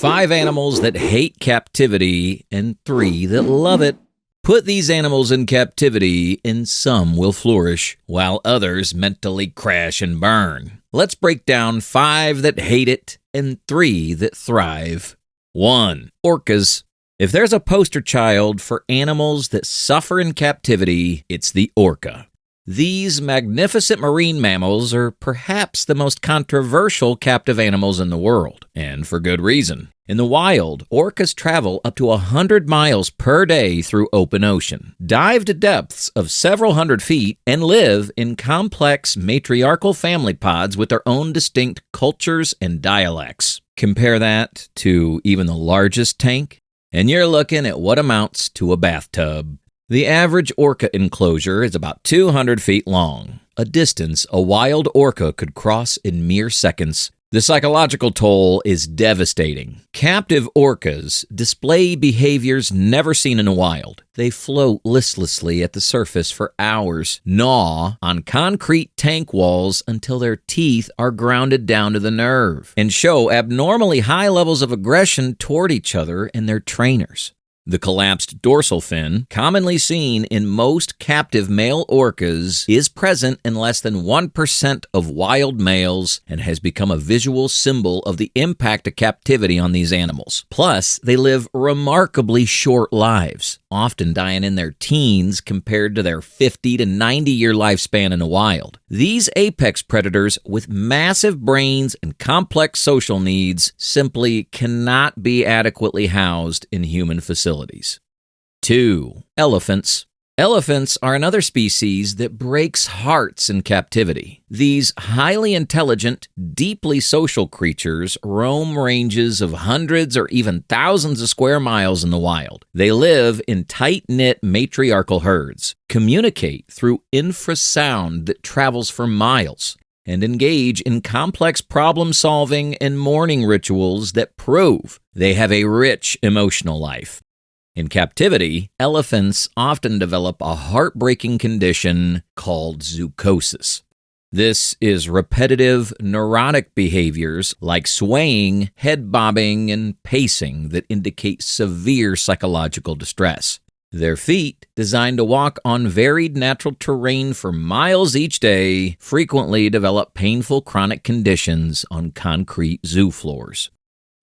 5 animals that hate captivity and 3 that love it. Put these animals in captivity and some will flourish, while others mentally crash and burn. Let's break down 5 that hate it and 3 that thrive. 1. Orcas. If there's a poster child for animals that suffer in captivity, it's the orca. These magnificent marine mammals are perhaps the most controversial captive animals in the world, and for good reason. In the wild, orcas travel up to 100 miles per day through open ocean, dive to depths of several hundred feet, and live in complex matriarchal family pods with their own distinct cultures and dialects. Compare that to even the largest tank, and you're looking at what amounts to a bathtub. The average orca enclosure is about 200 feet long, a distance a wild orca could cross in mere seconds. The psychological toll is devastating. Captive orcas display behaviors never seen in the wild. They float listlessly at the surface for hours, gnaw on concrete tank walls until their teeth are grounded down to the nerve, and show abnormally high levels of aggression toward each other and their trainers. The collapsed dorsal fin, commonly seen in most captive male orcas, is present in less than 1% of wild males and has become a visual symbol of the impact of captivity on these animals. Plus, they live remarkably short lives, often dying in their teens compared to their 50 to 90-year lifespan in the wild. These apex predators with massive brains and complex social needs simply cannot be adequately housed in human facilities. 2. Elephants. Elephants are another species that breaks hearts in captivity. These highly intelligent, deeply social creatures roam ranges of hundreds or even thousands of square miles in the wild. They live in tight-knit matriarchal herds, communicate through infrasound that travels for miles, and engage in complex problem-solving and mourning rituals that prove they have a rich emotional life. In captivity, elephants often develop a heartbreaking condition called zoochosis. This is repetitive, neurotic behaviors like swaying, head bobbing, and pacing that indicate severe psychological distress. Their feet, designed to walk on varied natural terrain for miles each day, frequently develop painful chronic conditions on concrete zoo floors.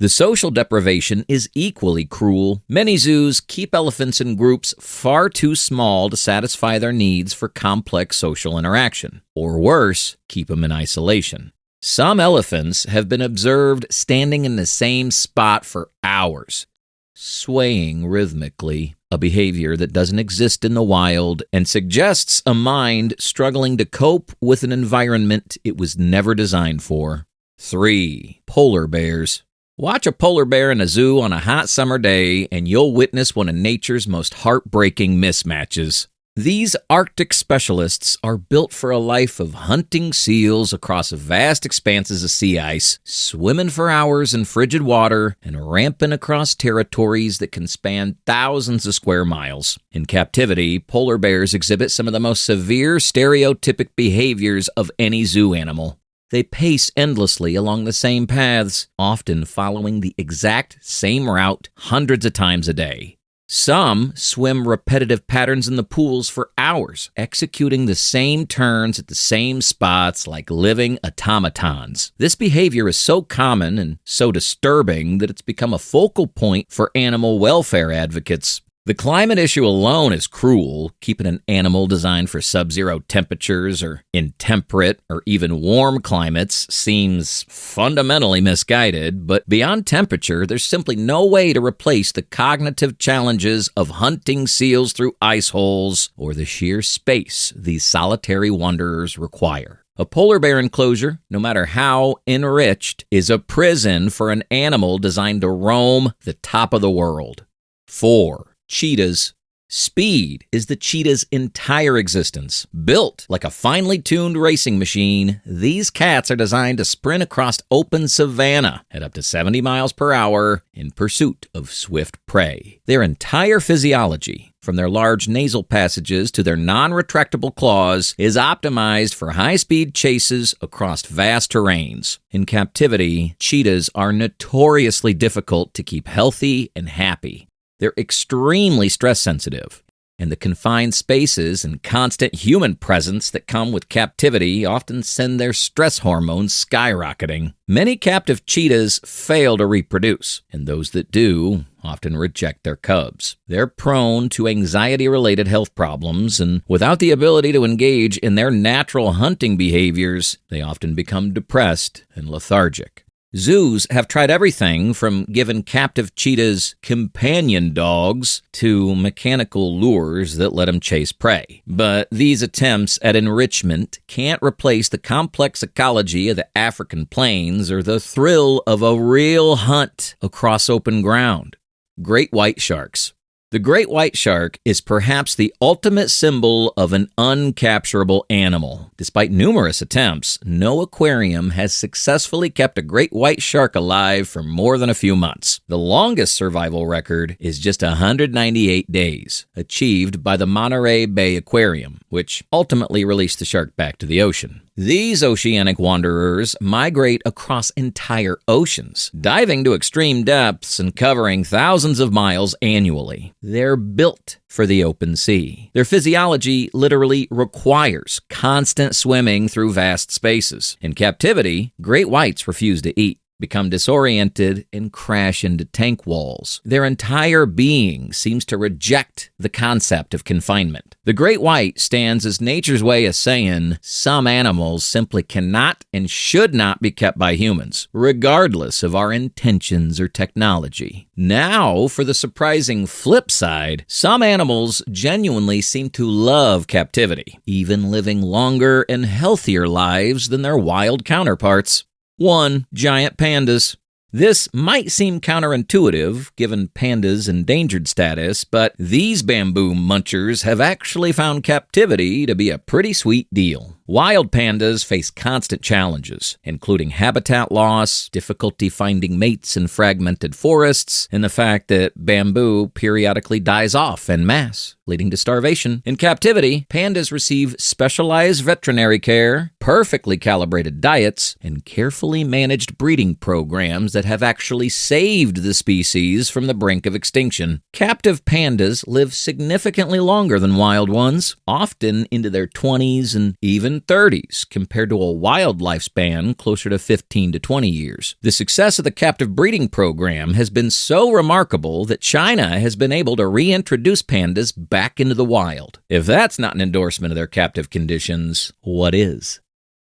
The social deprivation is equally cruel. Many zoos keep elephants in groups far too small to satisfy their needs for complex social interaction, or worse, keep them in isolation. Some elephants have been observed standing in the same spot for hours, swaying rhythmically, a behavior that doesn't exist in the wild and suggests a mind struggling to cope with an environment it was never designed for. 3. Polar bears. Watch a polar bear in a zoo on a hot summer day, and you'll witness one of nature's most heartbreaking mismatches. These Arctic specialists are built for a life of hunting seals across vast expanses of sea ice, swimming for hours in frigid water, and ramping across territories that can span thousands of square miles. In captivity, polar bears exhibit some of the most severe stereotypic behaviors of any zoo animal. They pace endlessly along the same paths, often following the exact same route hundreds of times a day. Some swim repetitive patterns in the pools for hours, executing the same turns at the same spots like living automatons. This behavior is so common and so disturbing that it's become a focal point for animal welfare advocates. The climate issue alone is cruel. Keeping an animal designed for sub-zero temperatures or in temperate or even warm climates seems fundamentally misguided, but beyond temperature, there's simply no way to replace the cognitive challenges of hunting seals through ice holes or the sheer space these solitary wanderers require. A polar bear enclosure, no matter how enriched, is a prison for an animal designed to roam the top of the world. 4. Cheetahs. Speed is the cheetah's entire existence. Built like a finely tuned racing machine, these cats are designed to sprint across open savanna at up to 70 miles per hour in pursuit of swift prey. Their entire physiology, from their large nasal passages to their non-retractable claws, is optimized for high-speed chases across vast terrains. In captivity, cheetahs are notoriously difficult to keep healthy and happy. They're extremely stress-sensitive, and the confined spaces and constant human presence that come with captivity often send their stress hormones skyrocketing. Many captive cheetahs fail to reproduce, and those that do often reject their cubs. They're prone to anxiety-related health problems, and without the ability to engage in their natural hunting behaviors, they often become depressed and lethargic. Zoos have tried everything from giving captive cheetahs companion dogs to mechanical lures that let them chase prey. But these attempts at enrichment can't replace the complex ecology of the African plains or the thrill of a real hunt across open ground. Great white sharks. The great white shark is perhaps the ultimate symbol of an uncapturable animal. Despite numerous attempts, no aquarium has successfully kept a great white shark alive for more than a few months. The longest survival record is just 198 days, achieved by the Monterey Bay Aquarium, which ultimately released the shark back to the ocean. These oceanic wanderers migrate across entire oceans, diving to extreme depths and covering thousands of miles annually. They're built for the open sea. Their physiology literally requires constant swimming through vast spaces. In captivity, great whites refuse to eat, become disoriented, and crash into tank walls. Their entire being seems to reject the concept of confinement. The great white stands as nature's way of saying some animals simply cannot and should not be kept by humans, regardless of our intentions or technology. Now, for the surprising flip side, some animals genuinely seem to love captivity, even living longer and healthier lives than their wild counterparts. 1. Giant pandas. This might seem counterintuitive, given pandas' endangered status, but these bamboo munchers have actually found captivity to be a pretty sweet deal. Wild pandas face constant challenges, including habitat loss, difficulty finding mates in fragmented forests, and the fact that bamboo periodically dies off en masse, leading to starvation. In captivity, pandas receive specialized veterinary care, perfectly calibrated diets, and carefully managed breeding programs that have actually saved the species from the brink of extinction. Captive pandas live significantly longer than wild ones, often into their 20s and even 30s, compared to a wild lifespan closer to 15 to 20 years. The success of the captive breeding program has been so remarkable that China has been able to reintroduce pandas back into the wild. If that's not an endorsement of their captive conditions, what is?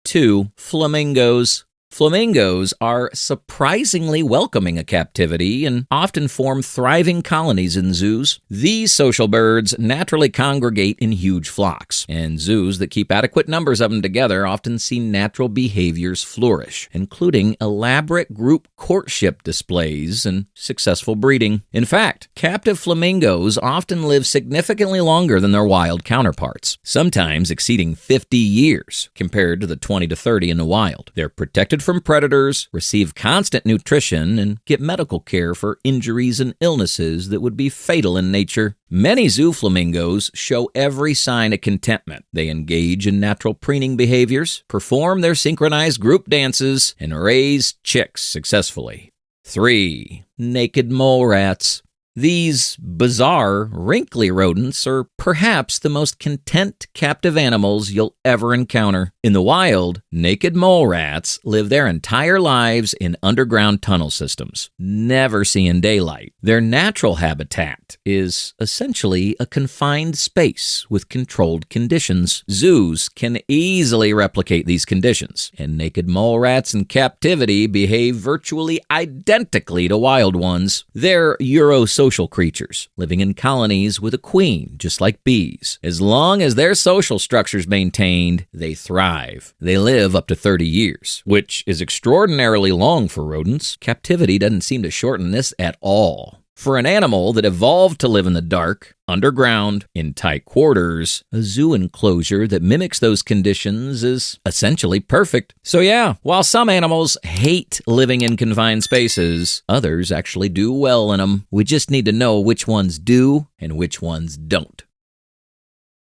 2. Flamingos. Flamingos are surprisingly welcoming of captivity and often form thriving colonies in zoos. These social birds naturally congregate in huge flocks, and zoos that keep adequate numbers of them together often see natural behaviors flourish, including elaborate group courtship displays and successful breeding. In fact, captive flamingos often live significantly longer than their wild counterparts, sometimes exceeding 50 years compared to the 20 to 30 in the wild. They're protected from predators, receive constant nutrition, and get medical care for injuries and illnesses that would be fatal in nature. Many zoo flamingos show every sign of contentment. They engage in natural preening behaviors, perform their synchronized group dances, and raise chicks successfully. 3. Naked mole rats. These bizarre, wrinkly rodents are perhaps the most content captive animals you'll ever encounter. In the wild, naked mole rats live their entire lives in underground tunnel systems, never seeing daylight. Their natural habitat is essentially a confined space with controlled conditions. Zoos can easily replicate these conditions, and naked mole rats in captivity behave virtually identically to wild ones. They're Eurosocial creatures, living in colonies with a queen, just like bees. As long as their social structure's maintained, they thrive. They live up to 30 years, which is extraordinarily long for rodents. Captivity doesn't seem to shorten this at all. For an animal that evolved to live in the dark, underground, in tight quarters, a zoo enclosure that mimics those conditions is essentially perfect. So yeah, while some animals hate living in confined spaces, others actually do well in them. We just need to know which ones do and which ones don't.